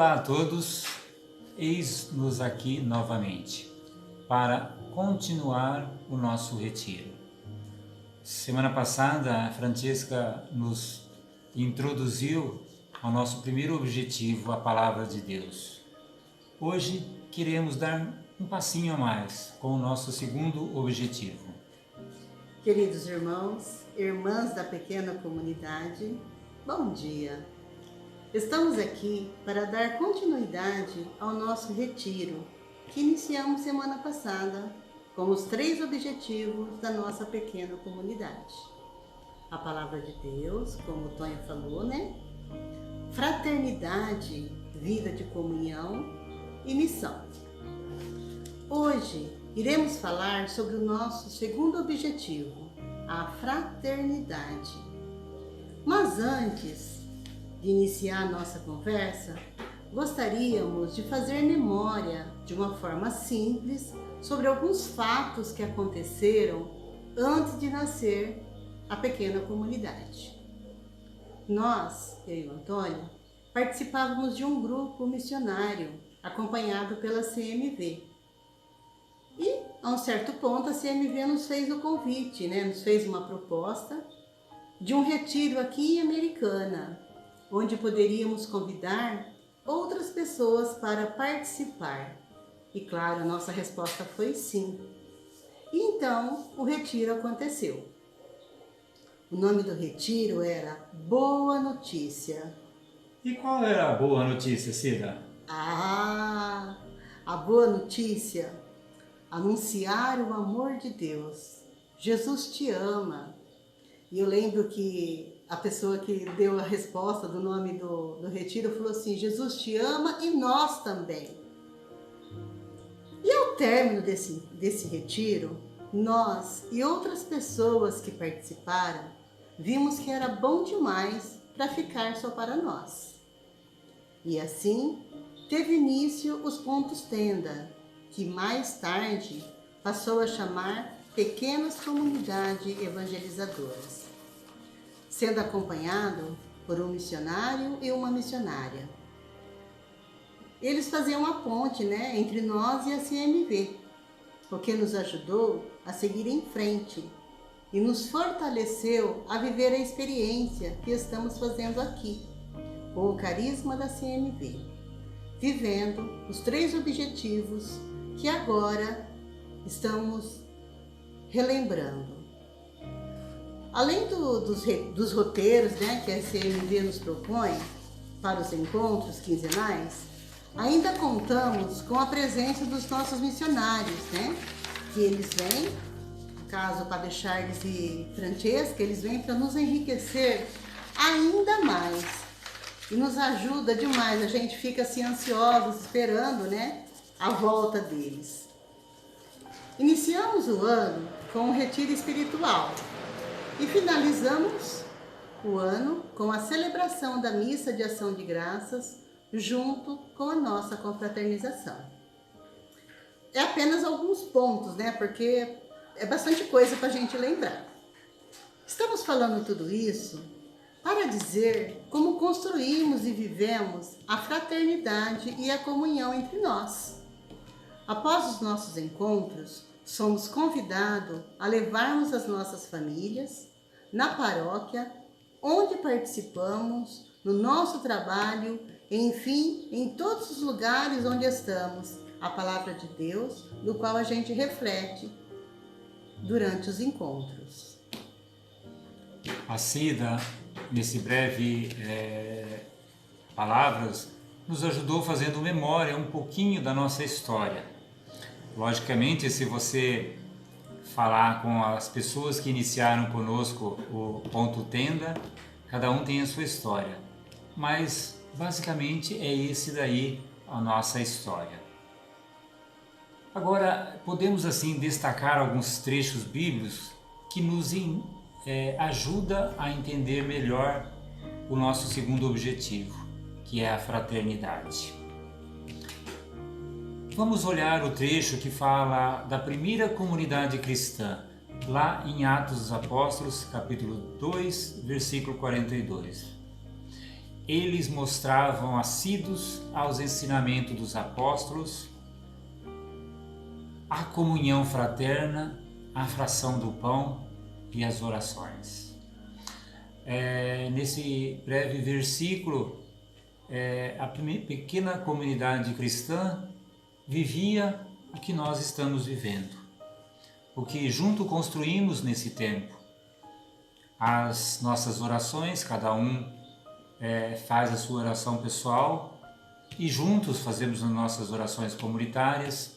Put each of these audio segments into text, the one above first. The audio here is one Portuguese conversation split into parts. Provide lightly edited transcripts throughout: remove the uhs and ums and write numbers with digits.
Olá a todos, eis-nos aqui novamente para continuar o nosso retiro. Semana passada, a Francesca nos introduziu ao nosso primeiro objetivo, a Palavra de Deus. Hoje queremos dar um passinho a mais com o nosso segundo objetivo. Queridos irmãos, irmãs da pequena comunidade, bom dia! Estamos aqui para dar continuidade ao nosso retiro, que iniciamos semana passada, com os 3 objetivos da nossa pequena comunidade. A Palavra de Deus, como o Tonho falou, né? Fraternidade, vida de comunhão e missão. Hoje iremos falar sobre o nosso segundo objetivo, a fraternidade. Mas antes de iniciar a nossa conversa, gostaríamos de fazer memória, de uma forma simples, sobre alguns fatos que aconteceram antes de nascer a pequena comunidade. Nós, eu e o Antônio, participávamos de um grupo missionário, acompanhado pela CMV. E, a um certo ponto, a CMV nos fez o convite, nos fez uma proposta de um retiro aqui em Americana, onde poderíamos convidar outras pessoas para participar. E claro, a nossa resposta foi sim. E então, o retiro aconteceu. O nome do retiro era Boa Notícia. E qual era a boa notícia, Cida? A boa notícia, anunciar o amor de Deus. Jesus te ama. E eu lembro que a pessoa que deu a resposta do nome do retiro falou assim: Jesus te ama e nós também. E ao término desse retiro, nós e outras pessoas que participaram, vimos que era bom demais para ficar só para nós. E assim, teve início os pontos tenda, que mais tarde passou a chamar pequenas comunidades evangelizadoras, sendo acompanhado por um missionário e uma missionária. Eles faziam a ponte, entre nós e a CMV, o que nos ajudou a seguir em frente e nos fortaleceu a viver a experiência que estamos fazendo aqui, com o carisma da CMV, vivendo os 3 objetivos que agora estamos relembrando. Além dos roteiros, que a CMV nos propõe para os encontros quinzenais, ainda contamos com a presença dos nossos missionários, que eles vêm, no caso, Padre Charles e Francesca, eles vêm para nos enriquecer ainda mais. E nos ajuda demais, a gente fica assim ansiosos, esperando, a volta deles. Iniciamos o ano com um retiro espiritual e finalizamos o ano com a celebração da Missa de Ação de Graças junto com a nossa confraternização. É apenas alguns pontos, porque é bastante coisa para a gente lembrar. Estamos falando tudo isso para dizer como construímos e vivemos a fraternidade e a comunhão entre nós. Após os nossos encontros, somos convidados a levarmos as nossas famílias na paróquia, onde participamos, no nosso trabalho, enfim, em todos os lugares onde estamos, a Palavra de Deus, do qual a gente reflete durante os encontros. A Cida, nesse breve palavras, nos ajudou fazendo memória um pouquinho da nossa história. Logicamente, se você falar com as pessoas que iniciaram conosco o ponto tenda, cada um tem a sua história, mas basicamente é esse daí a nossa história. Agora, podemos assim destacar alguns trechos bíblicos que nos ajuda a entender melhor o nosso segundo objetivo, que é a fraternidade. Vamos olhar o trecho que fala da primeira comunidade cristã, lá em Atos dos Apóstolos, capítulo 2, versículo 42. eles mostravam assíduos aos ensinamentos dos apóstolos, a comunhão fraterna, a fração do pão e as orações. Nesse breve versículo, a pequena comunidade cristã vivia o que nós estamos vivendo, o que junto construímos nesse tempo. As nossas orações, cada um faz a sua oração pessoal e juntos fazemos as nossas orações comunitárias,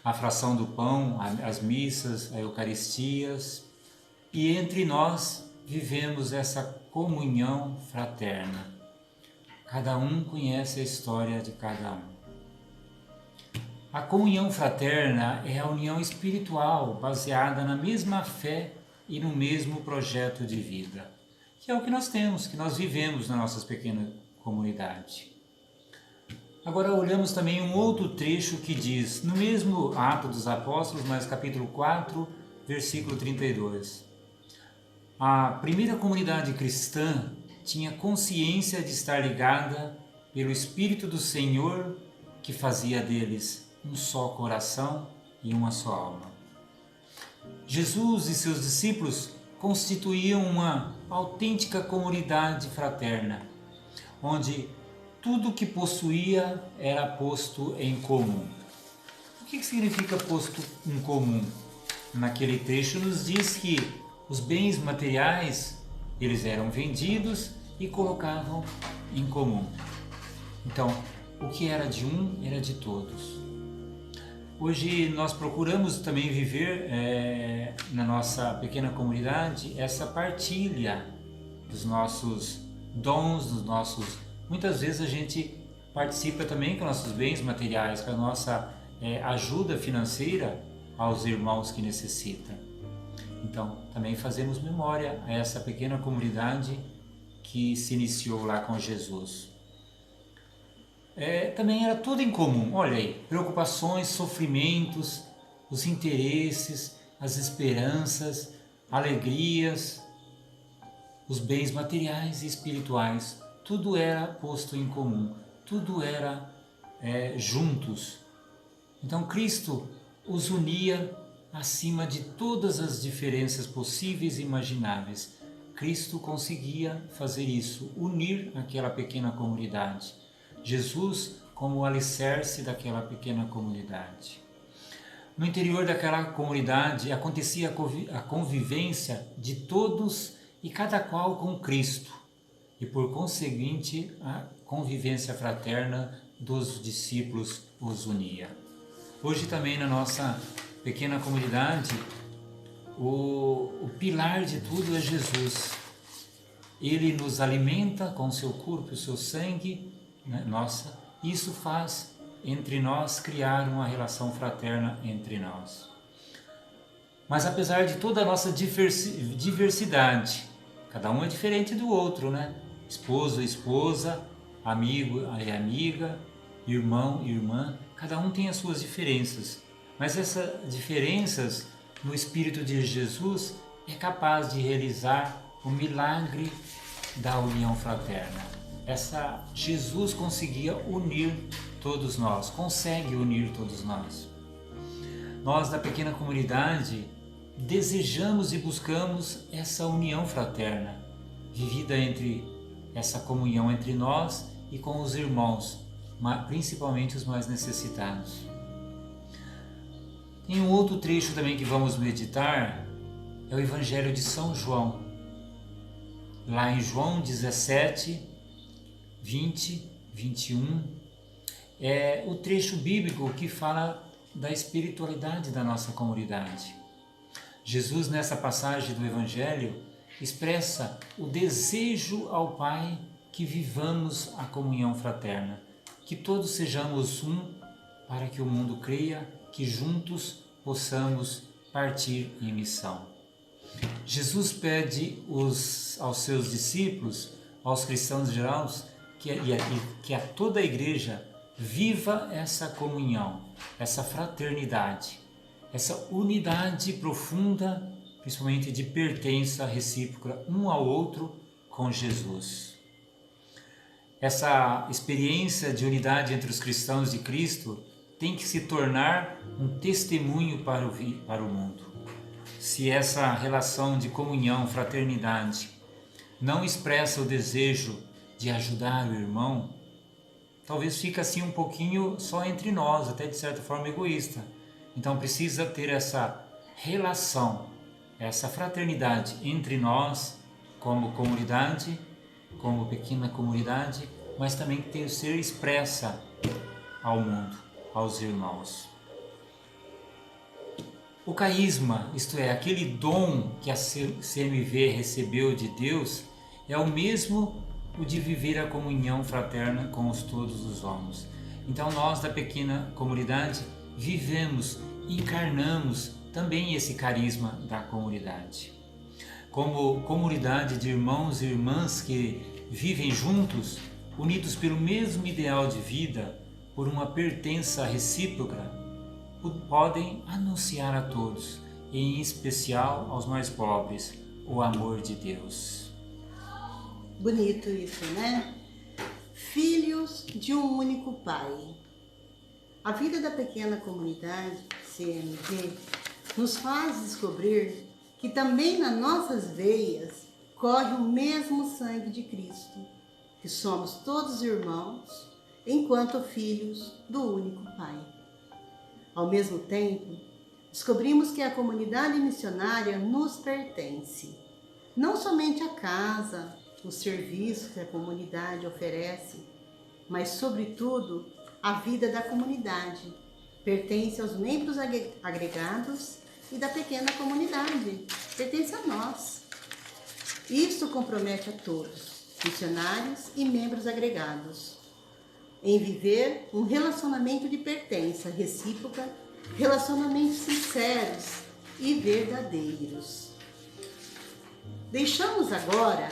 a fração do pão, as missas, as eucaristias, e entre nós vivemos essa comunhão fraterna. Cada um conhece a história de cada um. A comunhão fraterna é a união espiritual baseada na mesma fé e no mesmo projeto de vida, que é o que nós temos, que nós vivemos na nossa pequena comunidade. Agora olhamos também um outro trecho que diz, no mesmo Atos dos Apóstolos, mas capítulo 4, versículo 32. A primeira comunidade cristã tinha consciência de estar ligada pelo Espírito do Senhor, que fazia deles um só coração e uma só alma. Jesus e seus discípulos constituíam uma autêntica comunidade fraterna, onde tudo o que possuía era posto em comum. O que significa posto em comum? Naquele trecho nos diz que os bens materiais, eles eram vendidos e colocavam em comum. Então, o que era de um, era de todos. Hoje nós procuramos também viver na nossa pequena comunidade essa partilha dos nossos dons, Muitas vezes a gente participa também com nossos bens materiais, com a nossa ajuda financeira aos irmãos que necessitam. Então, também fazemos memória a essa pequena comunidade que se iniciou lá com Jesus. Também era tudo em comum, olha aí, preocupações, sofrimentos, os interesses, as esperanças, alegrias, os bens materiais e espirituais, tudo era posto em comum, tudo era juntos. Então Cristo os unia acima de todas as diferenças possíveis e imagináveis. Cristo conseguia fazer isso, unir aquela pequena comunidade. Jesus como o alicerce daquela pequena comunidade. No interior daquela comunidade acontecia a convivência de todos e cada qual com Cristo, e por conseguinte a convivência fraterna dos discípulos os unia. Hoje também na nossa pequena comunidade, o pilar de tudo é Jesus. Ele nos alimenta com o seu corpo e o seu sangue, né? Isso faz entre nós criar uma relação fraterna entre nós. Mas apesar de toda a nossa diversidade, cada um é diferente do outro, né? Esposo e esposa, amigo e amiga, irmão e irmã, cada um tem as suas diferenças. Mas essas diferenças no Espírito de Jesus é capaz de realizar o milagre da união fraterna. Jesus conseguia unir todos nós, consegue unir todos nós. Nós da pequena comunidade desejamos e buscamos essa união fraterna, vivida entre essa comunhão entre nós e com os irmãos, principalmente os mais necessitados. Tem um outro trecho também que vamos meditar, é o Evangelho de São João. Lá em João 17, 20, 21, é o trecho bíblico que fala da espiritualidade da nossa comunidade. Jesus, nessa passagem do Evangelho, expressa o desejo ao Pai que vivamos a comunhão fraterna, que todos sejamos um, para que o mundo creia que juntos possamos partir em missão. Jesus pede aos seus discípulos, aos cristãos em geral, que a toda a igreja viva essa comunhão, essa fraternidade, essa unidade profunda, principalmente de pertença recíproca um ao outro com Jesus. essa experiência de unidade entre os cristãos de Cristo tem que se tornar um testemunho para o mundo. Se essa relação de comunhão, fraternidade, não expressa o desejo de ajudar o irmão, talvez fique assim um pouquinho só entre nós, até de certa forma egoísta. Então precisa ter essa relação, essa fraternidade entre nós, como comunidade, como pequena comunidade, mas também tem que ser expressa ao mundo, aos irmãos. O carisma, isto é, aquele dom que a CMV recebeu de Deus, é o mesmo o de viver a comunhão fraterna com todos os homens. Então nós da pequena comunidade vivemos, encarnamos também esse carisma da comunidade. Como comunidade de irmãos e irmãs que vivem juntos, unidos pelo mesmo ideal de vida, por uma pertença recíproca, podem anunciar a todos, em especial aos mais pobres, o amor de Deus. Bonito isso, né? Filhos de um único Pai. A vida da pequena comunidade CMV nos faz descobrir que também nas nossas veias corre o mesmo sangue de Cristo, que somos todos irmãos, enquanto filhos do único Pai. Ao mesmo tempo, descobrimos que a comunidade missionária nos pertence. Não somente a casa, o serviço que a comunidade oferece, mas, sobretudo, a vida da comunidade. Pertence aos membros agregados e da pequena comunidade. Pertence a nós. Isso compromete a todos, missionários e membros agregados, em viver um relacionamento de pertença recíproca, relacionamentos sinceros e verdadeiros. Deixamos agora,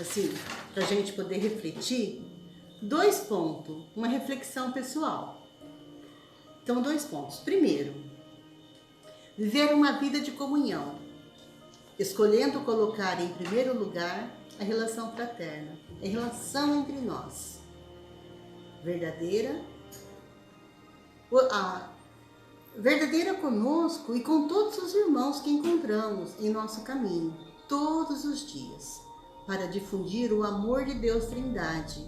assim, para a gente poder refletir, 2 pontos, uma reflexão pessoal. Então, 2 pontos. Primeiro, viver uma vida de comunhão, escolhendo colocar em primeiro lugar a relação fraterna, a relação entre nós, verdadeira conosco e com todos os irmãos que encontramos em nosso caminho, todos os dias, para difundir o amor de Deus Trindade.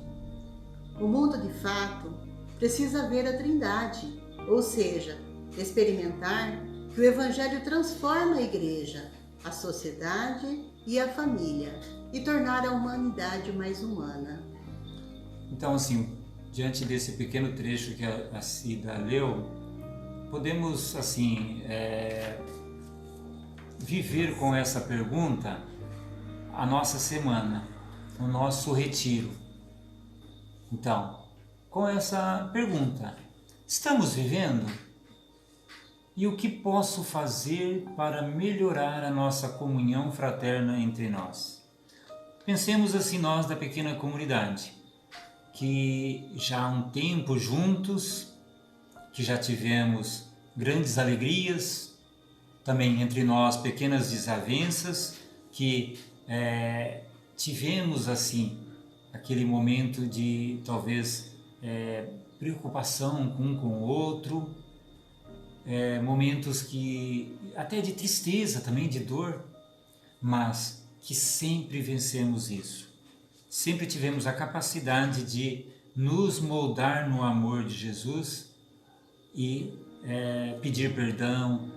O mundo, de fato, precisa ver a Trindade, ou seja, experimentar que o Evangelho transforma a igreja, a sociedade e a família, e tornar a humanidade mais humana. Então, assim, diante desse pequeno trecho que a Cida leu, podemos, assim, viver com essa pergunta a nossa semana, o nosso retiro. Então, com essa pergunta, estamos vivendo? E o que posso fazer para melhorar a nossa comunhão fraterna entre nós? Pensemos assim nós da pequena comunidade, que já há um tempo juntos, que já tivemos grandes alegrias, também entre nós pequenas desavenças, que tivemos assim aquele momento de talvez preocupação um com o outro, momentos que até de tristeza também, de dor, mas que sempre vencemos isso. Sempre tivemos a capacidade de nos moldar no amor de Jesus e pedir perdão,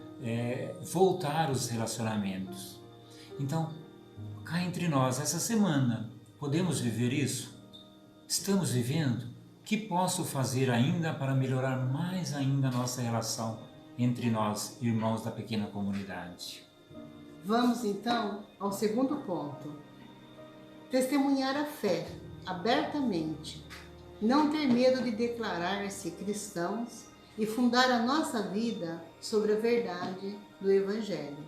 voltar os relacionamentos. Então, cá entre nós, essa semana, podemos viver isso? Estamos vivendo? O que posso fazer ainda para melhorar mais ainda a nossa relação entre nós, irmãos da pequena comunidade? Vamos então ao segundo ponto. Testemunhar a fé abertamente, não ter medo de declarar-se cristãos e fundar a nossa vida sobre a verdade do Evangelho.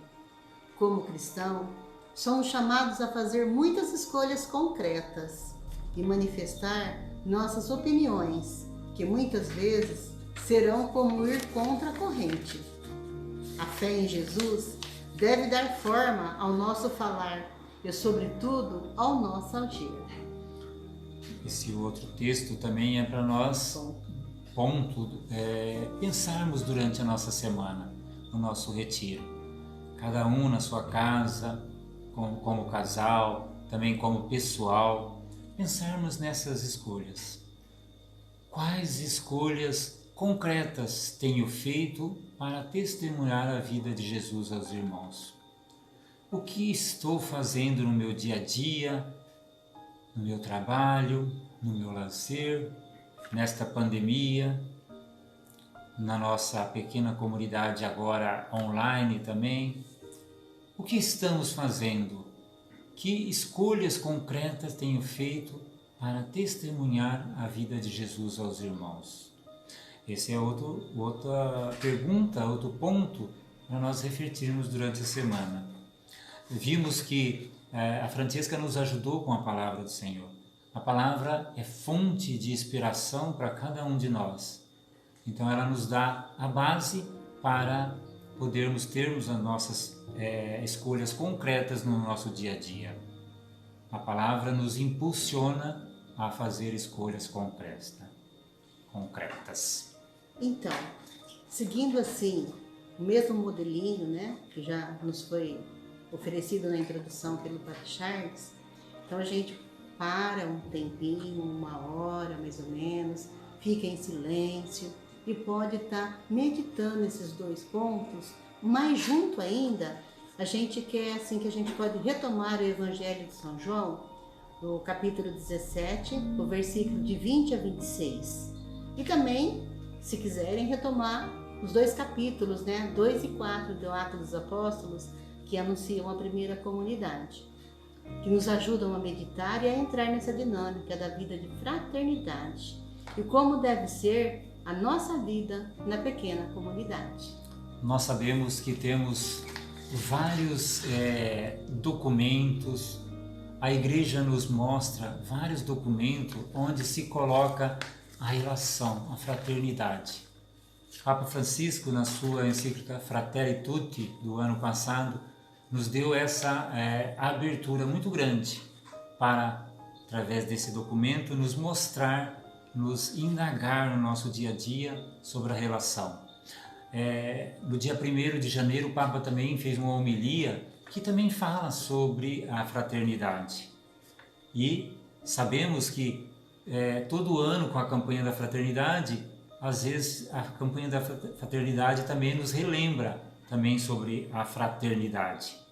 Como cristão, somos chamados a fazer muitas escolhas concretas e manifestar nossas opiniões, que muitas vezes serão como ir contra a corrente. A fé em Jesus deve dar forma ao nosso falar e, sobretudo, ao nosso agir. esse outro texto também é para nós pensarmos durante a nossa semana, no nosso retiro. Cada um na sua casa, como casal, também como pessoal, pensarmos nessas escolhas. Quais escolhas concretas tenho feito para testemunhar a vida de Jesus aos irmãos? O que estou fazendo no meu dia a dia, no meu trabalho, no meu lazer, nesta pandemia, na nossa pequena comunidade agora online também? O que estamos fazendo? Que escolhas concretas tenho feito para testemunhar a vida de Jesus aos irmãos? Esse é outra pergunta, outro ponto para nós refletirmos durante a semana. Vimos que a Francesca nos ajudou com a palavra do Senhor. A palavra é fonte de inspiração para cada um de nós. Então ela nos dá a base para podermos termos as nossas escolhas concretas no nosso dia a dia. A palavra nos impulsiona a fazer escolhas concretas. Então, seguindo assim o mesmo modelinho, né, que já nos foi oferecido na introdução pelo Padre Charles, então a gente para um tempinho, 1 hora mais ou menos, fica em silêncio e pode estar meditando esses 2 pontos. Mais junto ainda, a gente quer assim que a gente pode retomar o Evangelho de São João, no capítulo 17, o versículo de 20 a 26. E também, se quiserem, retomar os 2 capítulos, né, 2 e 4 do Atos dos Apóstolos, que anunciam a primeira comunidade, que nos ajudam a meditar e a entrar nessa dinâmica da vida de fraternidade e como deve ser a nossa vida na pequena comunidade. Nós sabemos que temos vários documentos, a Igreja nos mostra vários documentos onde se coloca a relação, a fraternidade. Papa Francisco, na sua encíclica Fratelli Tutti, do ano passado, nos deu essa abertura muito grande para, através desse documento, nos mostrar, nos indagar no nosso dia a dia sobre a relação. No dia 1º de janeiro, o Papa também fez uma homilia que também fala sobre a fraternidade. E sabemos que todo ano, com a campanha da fraternidade, às vezes a campanha da fraternidade também nos relembra também sobre a fraternidade.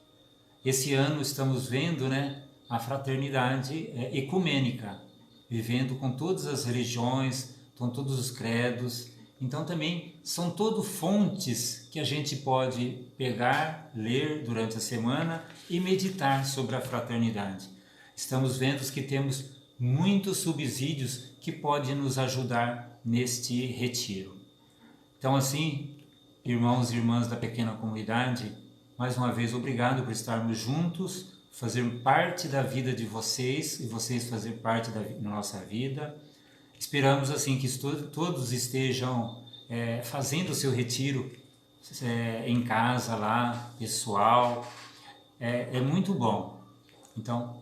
Esse ano estamos vendo, né, a fraternidade ecumênica, vivendo com todas as religiões, com todos os credos. Então também são todas fontes que a gente pode pegar, ler durante a semana e meditar sobre a fraternidade. Estamos vendo que temos muitos subsídios que podem nos ajudar neste retiro. Então assim, irmãos e irmãs da pequena comunidade, mais uma vez obrigado por estarmos juntos, fazer parte da vida de vocês e vocês fazer parte da nossa vida. Esperamos assim que todos estejam fazendo o seu retiro em casa lá, pessoal. É muito bom. Então,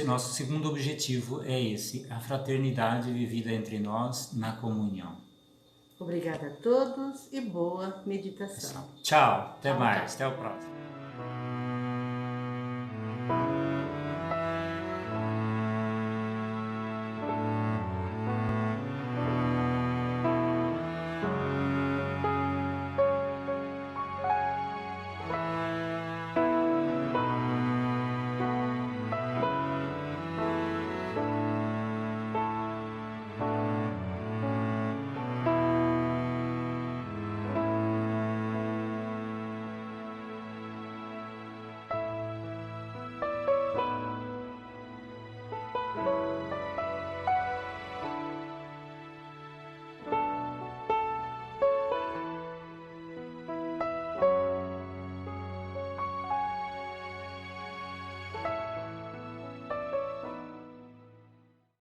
nosso segundo objetivo é esse, a fraternidade vivida entre nós na comunhão. Obrigada a todos e boa meditação. Tchau, até mais, até o próximo.